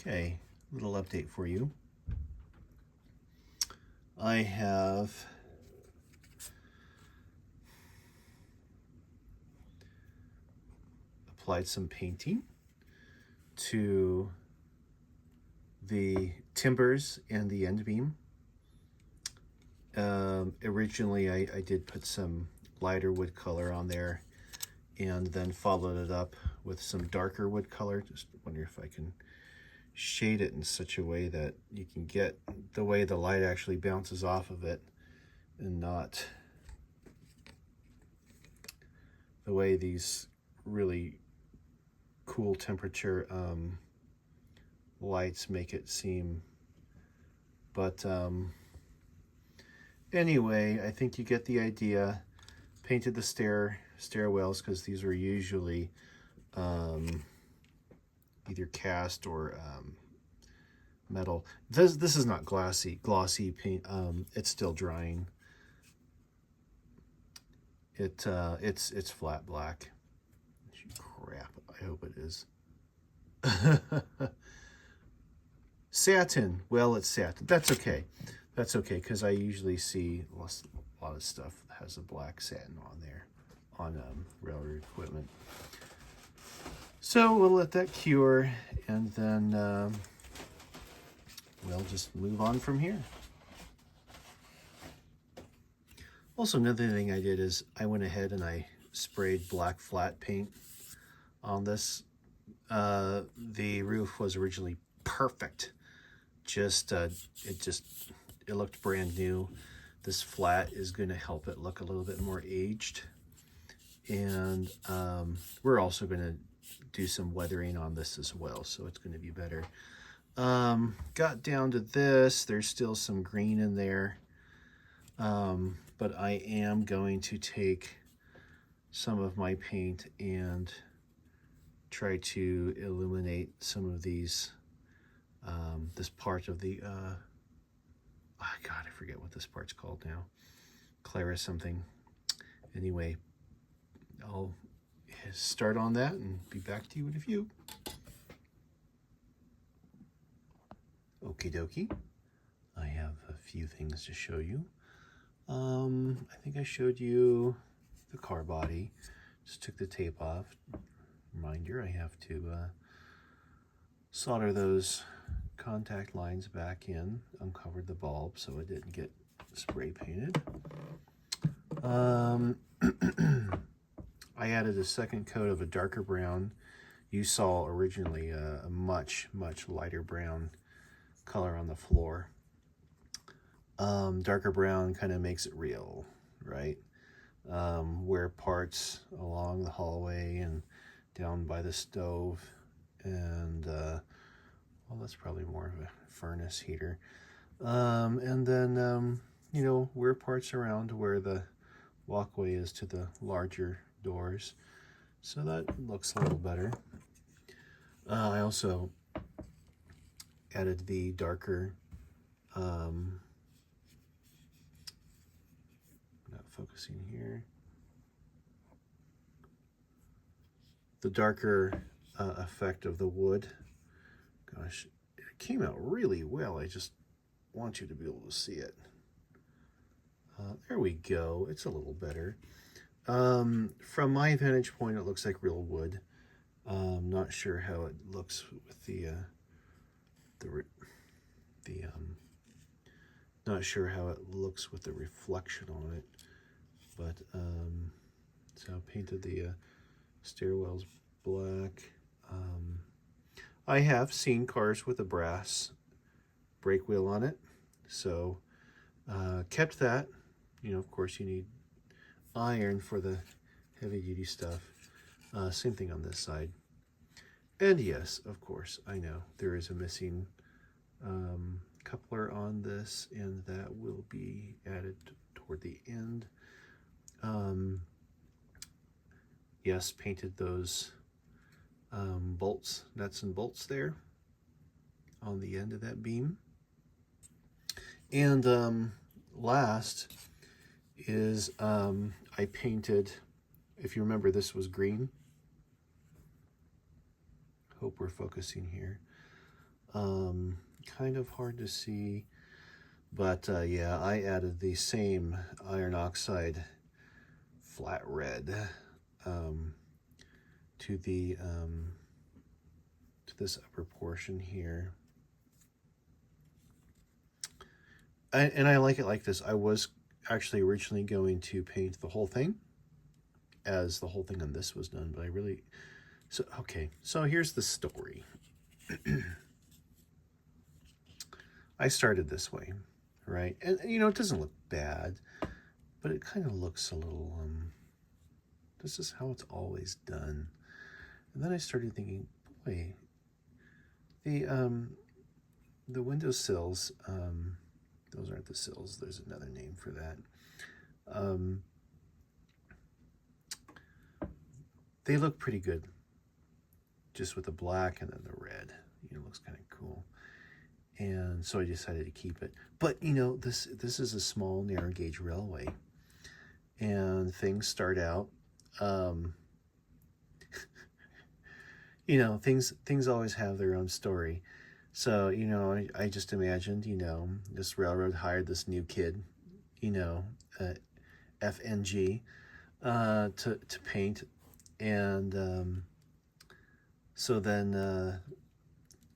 Okay, little update for you. I have applied some painting to the timbers and the end beam. Originally, I did put some lighter wood color on there and then followed it up with some darker wood color. Just wonder if I can shade it in such a way that you can get the way the light actually bounces off of it and not the way these really cool temperature lights make it seem. But anyway, I think you get the idea. Painted the stairwells because these are usually either cast or metal. This is not glossy paint. It's still drying. It's flat black. Crap, I hope it is. Satin. Well, it's satin. That's okay. That's okay, because I usually see a lot of stuff that has a black satin on there on railroad equipment. So we'll let that cure, and then we'll just move on from here. Also, another thing I did is I went ahead and I sprayed black flat paint on this. The roof was originally perfect. It looked brand new. This flat is going to help it look a little bit more aged. And we're also going to do some weathering on this as well, so it's going to be better. Got down to this. There's still some green in there. But I am going to take some of my paint and try to illuminate some of these, this part of the, oh God, I forget what this part's called now. Clara something. Anyway, I'll start on that and be back to you in a few. Okie dokie. I have a few things to show you. I think I showed you the car body. Just took the tape off. Reminder, I have to solder those contact lines back in, uncovered the bulb so it didn't get spray painted. I added a second coat of a darker brown. You saw originally a much lighter brown color on the floor. Darker brown kind of makes it real, right? Where parts along the hallway and down by the stove, and well, that's probably more of a furnace heater. And then you know, where parts around where the walkway is to the larger doors, so that looks a little better. I also added the darker not focusing here, the darker effect of the wood. Gosh, it came out really well. I just want you to be able to see it. There we go. It's a little better. From my vantage point, it looks like real wood. Not sure how it looks with not sure how it looks with the reflection on it, but so I painted the stairwells black. I have seen cars with a brass brake wheel on it, so kept that. You know, of course, you need iron for the heavy-duty stuff. Same thing on this side. And yes, of course, I know there is a missing coupler on this, and that will be added toward the end. Yes, painted those bolts, nuts and bolts there on the end of that beam. And last is I painted, if you remember, this was green. Hope we're focusing here. Kind of hard to see, but yeah, I added the same iron oxide flat red to the to this upper portion here. And I like it like this. I was actually originally going to paint the whole thing as the whole thing on this was done, but I really, so okay, so here's the story. I started this way, right? And you know, it doesn't look bad, but it kind of looks a little, this is how it's always done. And then I started thinking, boy, the window sills, those aren't the sills, there's another name for that. They look pretty good, just with the black and then the red. You know, it looks kind of cool. And so I decided to keep it. But you know, this is a small narrow gauge railway, and things start out, you know, things always have their own story. So you know, I just imagined, you know, this railroad hired this new kid, you know, FNG, to paint, and so then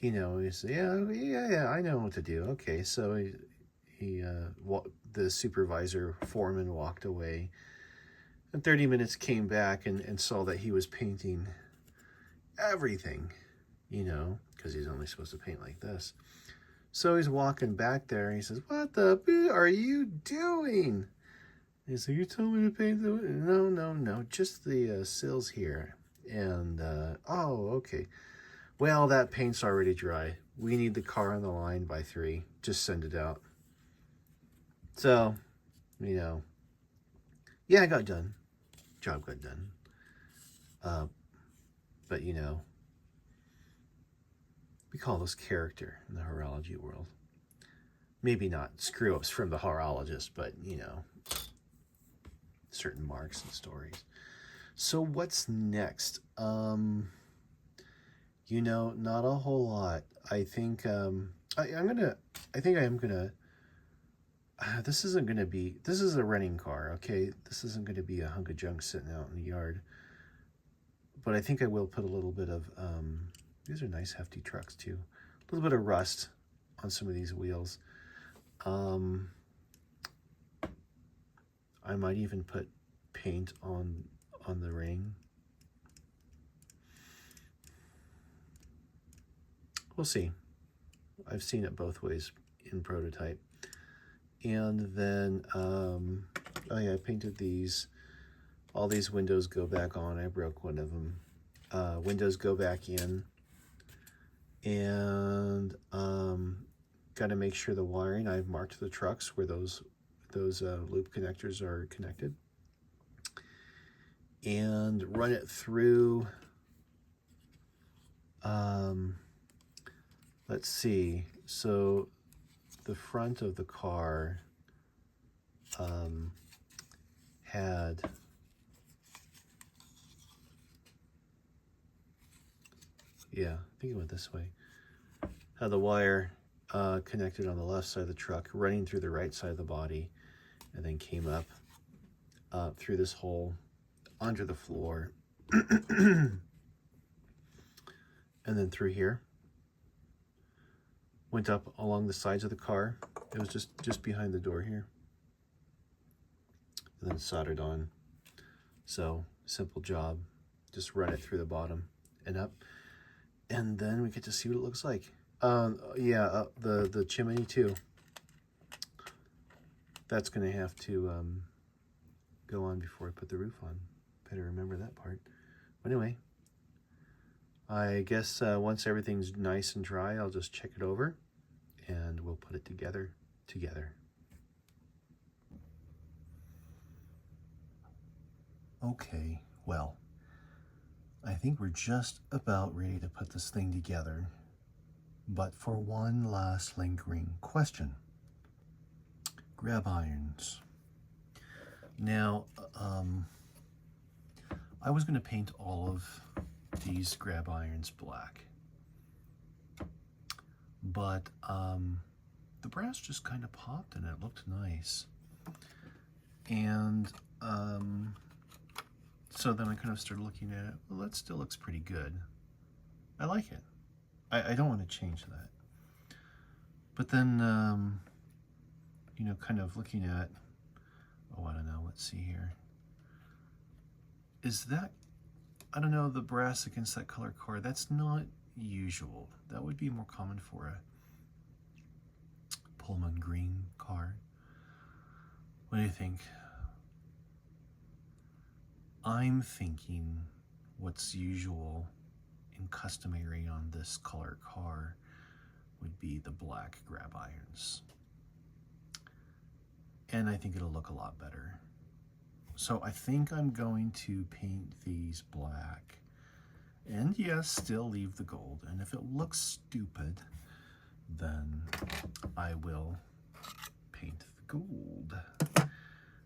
you know, he said, yeah, I know what to do. Okay, so the supervisor foreman walked away, and 30 minutes came back and saw that he was painting everything, you know, because he's only supposed to paint like this. So he's walking back there, and he says, "What the are you doing?" He said, "You told me to paint the no, just the sills here." And oh, okay. Well, that paint's already dry. We need the car on the line by 3. Just send it out. So, you know, yeah, I got done. Job got done. But, you know, we call this character in the horology world. Maybe not screw-ups from the horologist, but, you know, certain marks and stories. So what's next? You know, not a whole lot. I think I think I am gonna. This isn't gonna be. This is a running car, okay? This isn't gonna be a hunk of junk sitting out in the yard. But I think I will put a little bit of. These are nice, hefty trucks too. A little bit of rust on some of these wheels. I might even put paint on the ring. We'll see. I've seen it both ways in prototype. And then, oh yeah, I painted these. All these windows go back on. I broke one of them. Windows go back in. And got to make sure the wiring, I've marked the trucks where those loop connectors are connected. And run it through, let's see, so the front of the car had, yeah, I think it went this way, had the wire connected on the left side of the truck, running through the right side of the body, and then came up through this hole onto the floor, and then through here. Went up along the sides of the car. It was just behind the door here. And then soldered on. So, simple job. Just run it through the bottom and up. And then we get to see what it looks like. Yeah, the chimney too. That's going to have to go on before I put the roof on. Better remember that part. But anyway, I guess once everything's nice and dry, I'll just check it over and we'll put it together. Okay, well, I think we're just about ready to put this thing together, but for one last lingering question. Grab irons. Now, I was going to paint all of these grab irons black. but the brass just kind of popped and it looked nice. And so then I kind of started looking at it. Well, that still looks pretty good. I like it. I don't want to change that. But then, you know, kind of looking at, oh, I don't know, let's see here. Is that, I don't know, the brass against that color car, that's not usual. That would be more common for a Pullman green car. What do you think? I'm thinking what's usual and customary on this color car would be the black grab irons. And I think it'll look a lot better. So I think I'm going to paint these black. And yes, still leave the gold. And if it looks stupid, then I will paint the gold,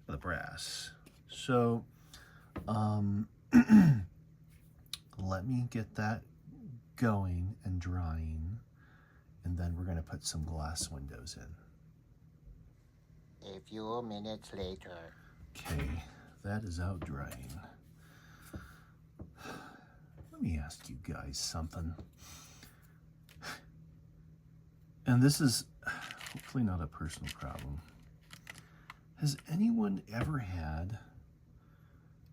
the brass. So let me get that going and drying, and then we're going to put some glass windows in. A few minutes later. Okay, that is out drying. Let me ask you guys something. And this is hopefully not a personal problem. Has anyone ever had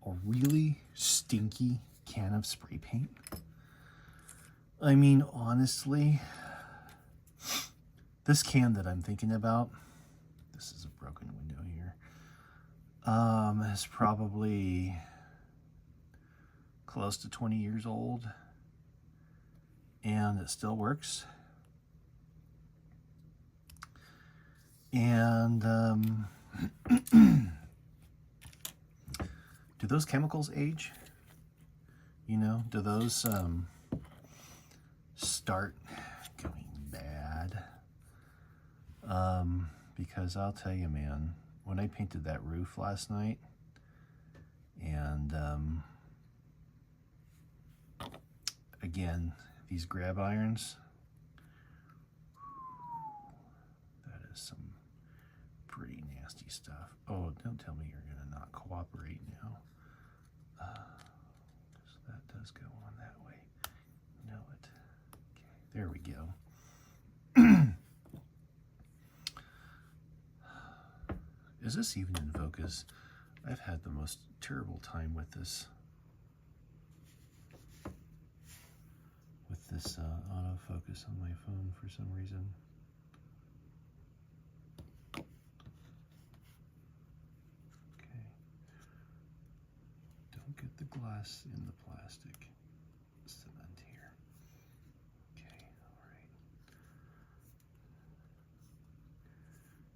a really stinky can of spray paint? I mean, honestly, this can that I'm thinking about, this is a broken window here, is probably close to 20 years old, and it still works. And do those chemicals age? You know, do those start going bad? Because I'll tell you, man, when I painted that roof last night, and again, these grab irons, that is some pretty nasty stuff. Oh, don't tell me you're gonna not cooperate now. So that does go on that way. You know it. Okay, there we go. Is this even in focus? I've had the most terrible time with this. Autofocus on my phone for some reason. Okay. Don't get the glass in the plastic cement here. Okay, all right.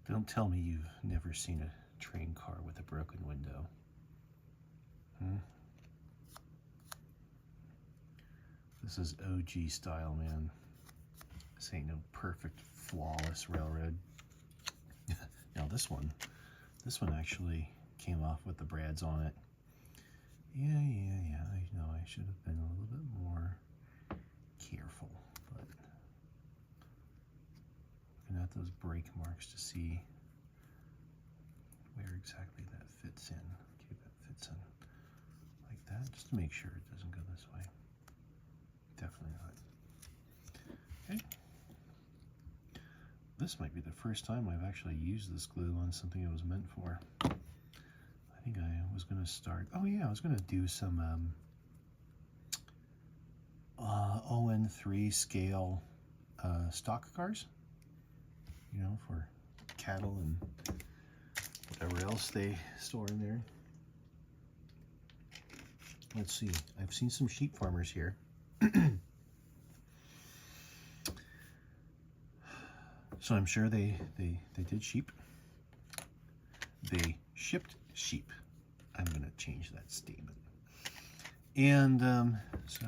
Don't tell me you've never seen a train car with a broken window. This is OG style, man. This ain't no perfect, flawless railroad. Now this one actually came off with the brads on it. Yeah, I know I should have been a little bit more careful, but looking at those brake marks to see where exactly that fits in. Okay, that fits in like that, just to make sure it doesn't go this way. Definitely not. Okay. This might be the first time I've actually used this glue on something it was meant for. I think I was going to start, oh yeah, I was going to do some ON3 scale stock cars, you know, for cattle and whatever else they store in there. Let's see, I've seen some sheep farmers here. So I'm sure they did sheep. They shipped sheep. I'm going to change that statement. And so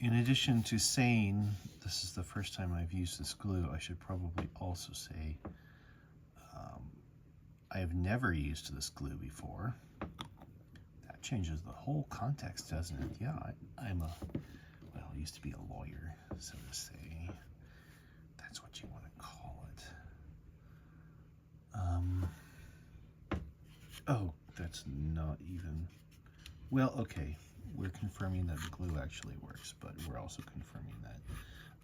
In addition to saying this is the first time I've used this glue, I should probably also say I have never used this glue before. That changes the whole context, doesn't it? Yeah, I'm well, I used to be a lawyer, so to say. That's what you want to call it. Oh, that's not even, well, okay. We're confirming that the glue actually works, but we're also confirming that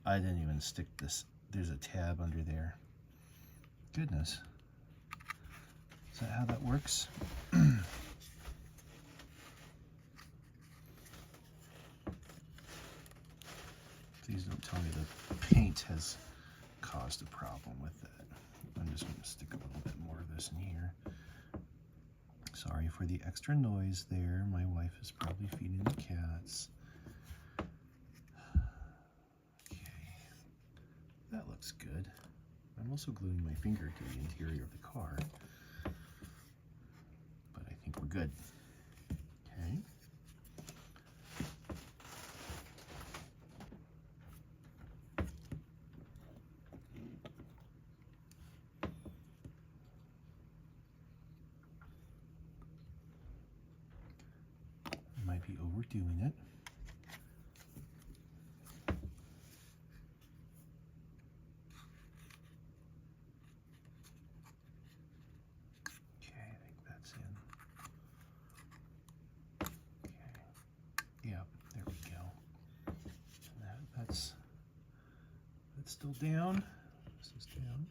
I didn't even stick this. There's a tab under there. Goodness. Is that how that works? Please don't tell me the paint has caused a problem with that. I'm just going to stick a little bit more of this in here. Sorry for the extra noise there. My wife is probably feeding the cats. Okay, that looks good. I'm also gluing my finger to the interior of the car, but I think we're good. Okay. I might be overdoing it. Okay, I think that's in. Okay. Yeah, there we go. And that's still down. This is down.